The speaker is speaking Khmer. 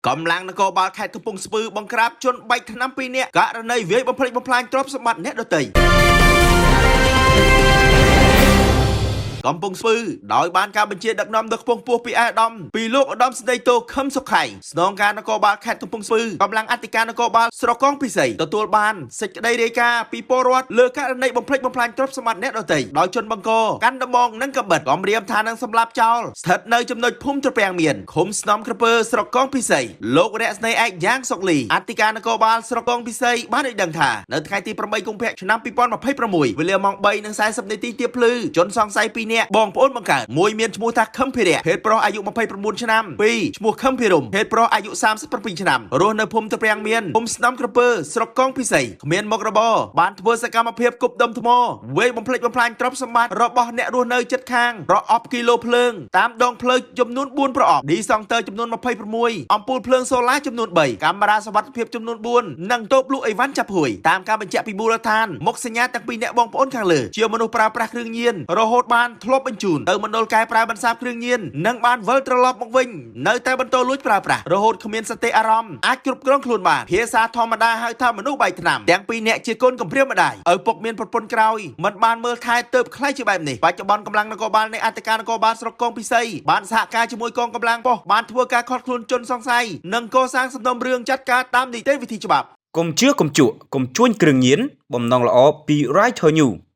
កម្លាំងនគរបាលខេត្តកំពង់ស្ពឺបង្ក្រាបជនបែកថ្នាំពីរនាក់ករណីវាយបំផ្លិចបំផ្លាញទ្រព្យសម្បត្តិអ្នកដទៃកំពង់ស្ពឺដោយបានការបញ្ជាដឹកនាំដល់ខ្ពង់ខ្ពស់ពីអាដាមពីលោកឧត្តមសេនីយ៍តូខឹមសុខៃស្នងការនគរបាលខេត្តកំពង់ស្ពឺកម្លាំងអធិការនគរបាលស្រកងពិសីទទួលបានសេចក្តីរាយការណ៍ពីពលរដ្ឋលើករណីបំផ្លិចបំផ្លាញទ្រព្យសម្បត្តិអ្នកដទៃដោយជនបង្កកាន់ដំបងនិងកបិតគំរាមថានឹងសម្លាប់ចោលស្ថិតនៅចំណុចភូមិត្រពាំងមានឃុំស្នំក្រពើស្រកងពិសីលោករស្នីឯកយ៉ាងសុកលីអធិការនគរបាលស្រកងពិសីបានឲ្យដឹងថានៅថ្ងៃទី8កុម្ភៈឆ្នាំ2026វេលាម៉ោង3:40នាទីទៀបភ្លឺជនសង្ស័យ2នាក់បងប្អូនបង្កើតមួយមានឈ្មោះថាខឹមភិរៈភេទប្រុសអាយុ29ឆ្នាំ2ឈ្មោះខឹមភិរមភេទប្រុសអាយុ37ឆ្នាំរស់នៅភូមិត្រពាំងមានភូមិស្នំក្រពើស្រុកកងពិសីគ្មានមុខរបរបានធ្វើសកម្មភាពគប់ដុំថ្មវាយបំផ្លិចបំផ្លាញទ្រព្យសម្បត្តិរបស់អ្នករស់នៅជិតខាងប្រអប់គីឡូភ្លើងតាមដងផ្លូវចំនួន4ប្រអប់ឌីសង់ទ័រចំនួន26អំពូលភ្លើងសូឡាចំនួន3កាមេរ៉ាសុវត្ថិភាពចំនួន4និងតូបលក់អីវ៉ាន់ចាប់ហួយតាមការបញ្ជាក់ពីមូលដ្ឋានមុខសញ្ញាទាំងពីរអ្នកបងប្អូនខាងលើជាមនុស្សប្រើប្រាស់គ្រឿងញៀនរហូតបានធ្លាប់បញ្ជូនទៅមណ្ឌលកែប្រែបន្សាបគ្រឿងញៀននិងបានវិលត្រឡប់មកវិញនៅតែបន្តលួចប្រើប្រាស់រហូតគ្មានសតិអារម្មណ៍អាចគ្រប់គ្រងខ្លួនបានភាសាធម្មតាហៅថាមនុស្សបែកថ្នាំទាំងពីរនាក់ជាកូនកំព្រាម្ដាយឪពុកមានប្រពន្ធក្រោយមិនបានមើលថែទើបខ្លាយជាបែបនេះបច្ចុប្បន្នកម្លាំងនគរបាលនៃអធិការនគរបាលស្រុកកងពិសីបានសហការជាមួយកងកម្លាំងប៉ុស្តិ៍បានធ្វើការឃាត់ខ្លួនជនសង្ស័យនិងកសាងសំណុំរឿងចាត់ការតាមនីតិវិធីច្បាប់កុំជឿកុំជក់កុំជួញគ្រឿងញៀនបំណងល្អពី Right to You